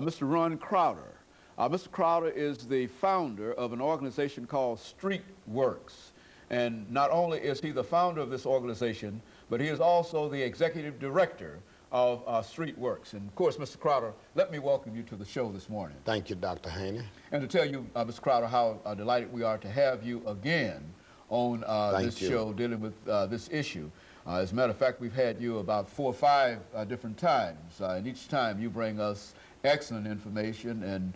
Mr. Ron Crowder. Mr. Crowder is the founder of an organization called StreetWorks. And not only is he the founder of this organization, but he is also the executive director of StreetWorks. And of course, Mr. Crowder, let me welcome you to the show this morning. Thank you, Dr. Haney. And to tell you, Mr. Crowder, how delighted we are to have you again on this show dealing with this issue. As a matter of fact, we've had you about 4 or 5 different times, and each time you bring us excellent information, and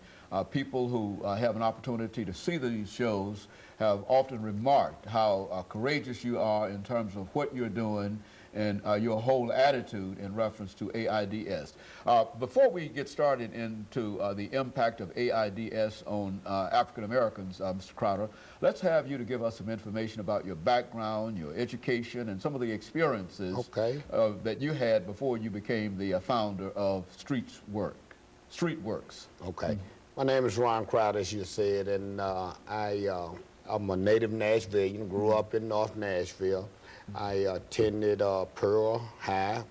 people who have an opportunity to see these shows have often remarked how courageous you are in terms of what you're doing and your whole attitude in reference to AIDS. Before we get started into the impact of AIDS on African Americans, Mr. Crowder, let's have you to give us some information about your background, your education, and some of the experiences that you had before you became the founder of StreetWorks. Okay. My name is Ron Crowder, as you said, and I'm a native Nashvilleian, grew up in North Nashville. I attended Pearl High.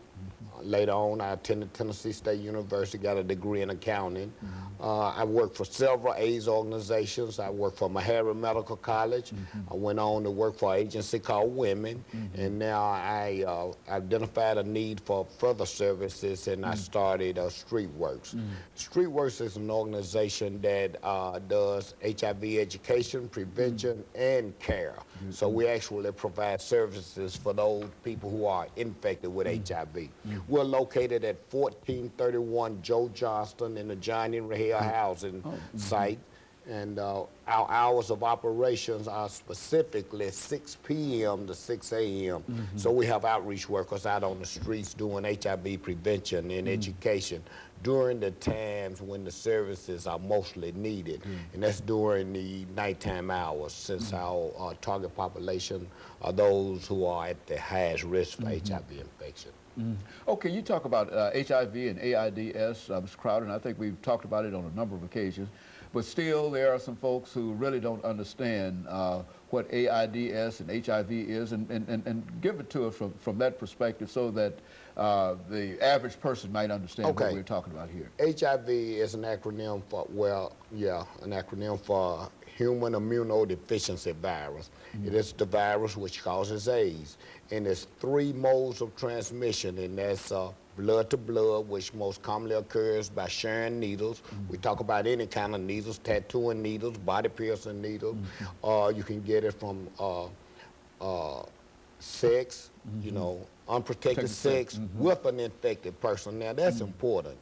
Later on, I attended Tennessee State University, got a degree in accounting. I worked for several AIDS organizations. I worked for Meharry Medical College. I went on to work for an agency called Women, and now I identified a need for further services, and I started StreetWorks. StreetWorks is an organization that does HIV education, prevention, and care. So we actually provide services for those people who are infected with HIV. We're located at 1431 Joe Johnston in the Johnny Rahel housing site, and our hours of operations are specifically 6 p.m. to 6 a.m. So we have outreach workers out on the streets doing HIV prevention and education during the times when the services are mostly needed, and that's during the nighttime hours, since our target population are those who are at the highest risk for HIV infection. Okay, you talk about HIV and AIDS, Mr. Crowder, and I think we've talked about it on a number of occasions, but still there are some folks who really don't understand what AIDS and HIV is, and give it to us from that perspective so that the average person might understand what we're talking about here. HIV is an acronym for, an acronym for human immunodeficiency virus. It is the virus which causes AIDS, and there's 3 modes of transmission, and that's blood to blood, which most commonly occurs by sharing needles. We talk about any kind of needles, tattooing needles, body piercing needles. You can get it from sex, you know, unprotected sex with an infected person. Now that's important.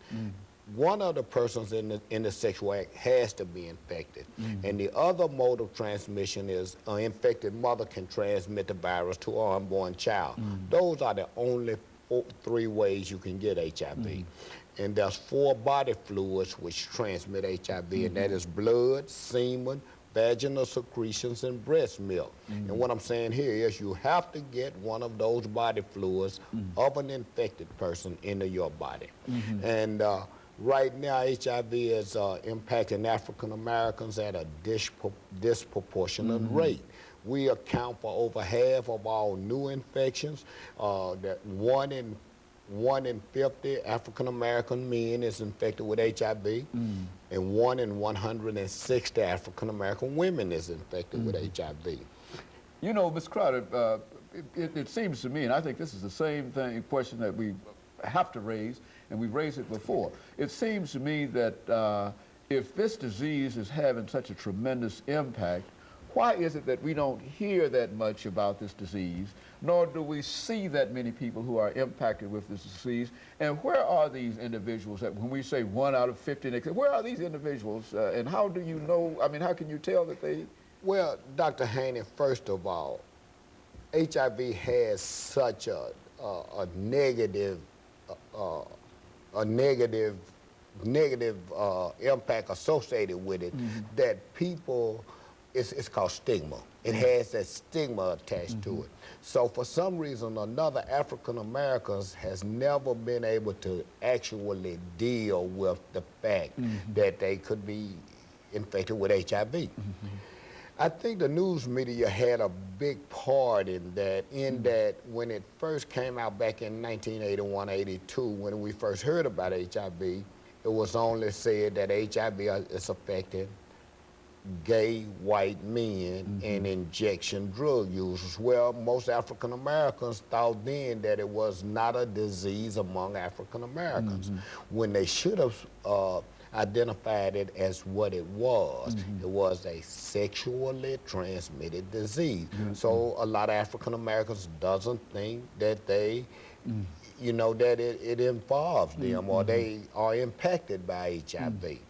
One of the persons in the sexual act has to be infected. And the other mode of transmission is an infected mother can transmit the virus to her unborn child. Those are the only 3 ways you can get HIV. And there's 4 body fluids which transmit HIV, and that is blood, semen, vaginal secretions, and breast milk. And what I'm saying here is you have to get one of those body fluids of an infected person into your body. And right now, HIV is impacting African Americans at a disproportionate rate. We account for over half of all new infections. That 1 in 50 African American men is infected with HIV, and 1 in 160 African American women is infected with HIV. You know, Ms. Crowder, it seems to me, and I think this is the same question that we have to raise, and we've raised it before. It seems to me that if this disease is having such a tremendous impact, why is it that we don't hear that much about this disease, nor do we see that many people who are impacted with this disease? And where are these individuals that, when we say 1 out of 50, where are these individuals, and how do you know, I mean, how can you tell that they... Well, Dr. Haney, first of all, HIV has such a negative impact associated with it that people, it's called stigma. It has that stigma attached to it. So for some reason or another, African Americans has never been able to actually deal with the fact that they could be infected with HIV. I think the news media had a big part in that, when it first came out back in 1981, 82, when we first heard about HIV, it it was only said that HIV is affecting gay white men and injection drug users. Well, most African Americans thought then that it was not a disease among African Americans, when they should have identified it as what it was. It was a sexually transmitted disease. So a lot of African Americans doesn't think that they, you know, that it involves them or they are impacted by HIV.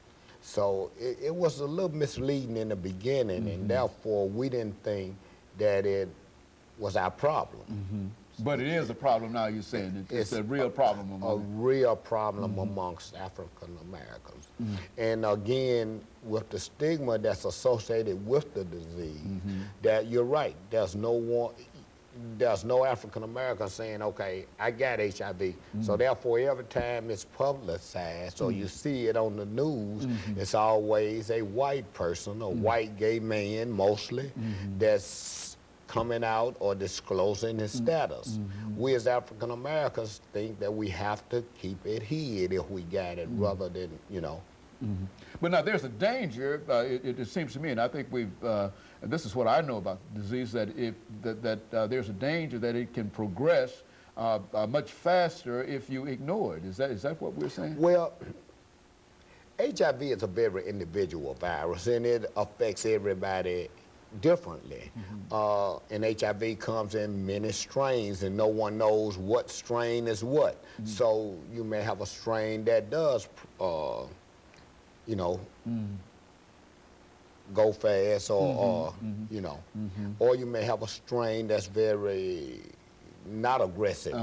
So it was a little misleading in the beginning, and therefore we didn't think that it was our problem. But it is a problem now, you're saying. It's a real problem among a real problem amongst African Americans. And again, with the stigma that's associated with the disease, that you're right, there's no African American saying, okay, I got HIV. So therefore, every time it's publicized or you see it on the news, it's always a white person, a white gay man mostly, that's coming out or disclosing his status. We as African Americans think that we have to keep it hid if we got it, rather than, you know. But now there's a danger, it seems to me, and I think we've, and this is what I know about the disease, that there's a danger that it can progress much faster if you ignore it. Is that what we're saying? Well, HIV is a very individual virus, and it affects everybody differently. And HIV comes in many strains, and no one knows what strain is what. So you may have a strain that does, you know, go fast, or you know, or you may have a strain that's very not aggressive,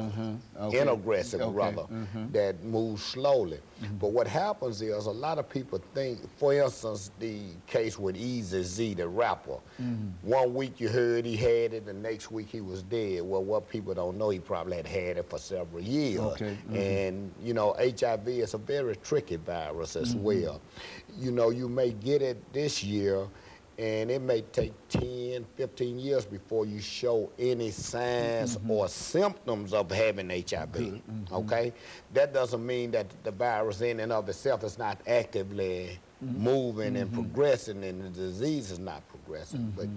inaggressive rather, that moves slowly. But what happens is a lot of people think, for instance, the case with Easy Z, the rapper. 1 week you heard he had it, the next week he was dead. Well, what people don't know, he probably had it for several years. And, you know, HIV is a very tricky virus as well. You know, you may get it this year, and it may take 10, 15 years before you show any signs or symptoms of having HIV, okay? That doesn't mean that the virus in and of itself is not actively moving and progressing, and the disease is not progressing, but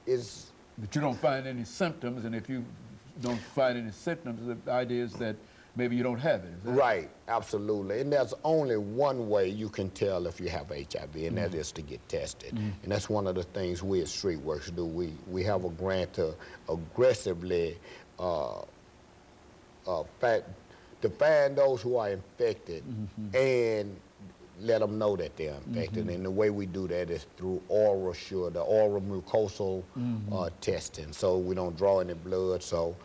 it's... But you don't find any symptoms, and if you don't find any symptoms, the idea is that maybe you don't have it. Is that right, absolutely. And there's only one way you can tell if you have HIV, and that is to get tested. And that's one of the things we at StreetWorks do. We have a grant to aggressively to find those who are infected and let them know that they're infected. And the way we do that is through OraSure, the oral mucosal testing. So we don't draw any blood. So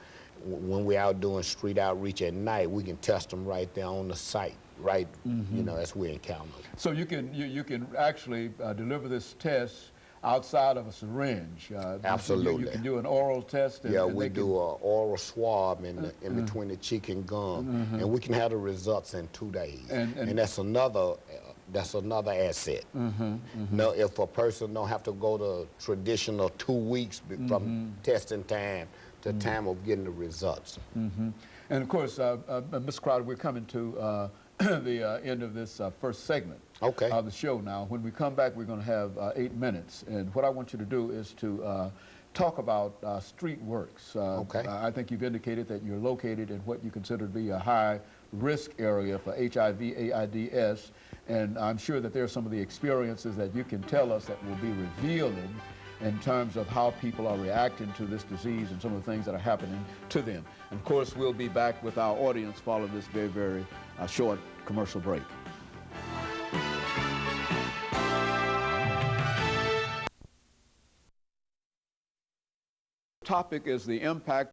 when we're out doing street outreach at night, we can test them right there on the site, right, you know, as we encounter. So you can actually deliver this test outside of a syringe. Absolutely. You can do an oral test. And we do an oral swab in between the cheek and gum, and we can have the results in 2 days. And that's another asset. Now, if a person don't have to go to traditional 2 weeks from testing time to time of getting the results. And of course, Mr. Crowder, we're coming to the end of this first segment of the show now. When we come back, we're going to have 8 minutes. And what I want you to do is to talk about StreetWorks. I think you've indicated that you're located in what you consider to be a high-risk area for HIV, AIDS, and I'm sure that there are some of the experiences that you can tell us that will be revealing in terms of how people are reacting to this disease and some of the things that are happening to them. And of course, we'll be back with our audience following this very, very short commercial break. The topic is the impact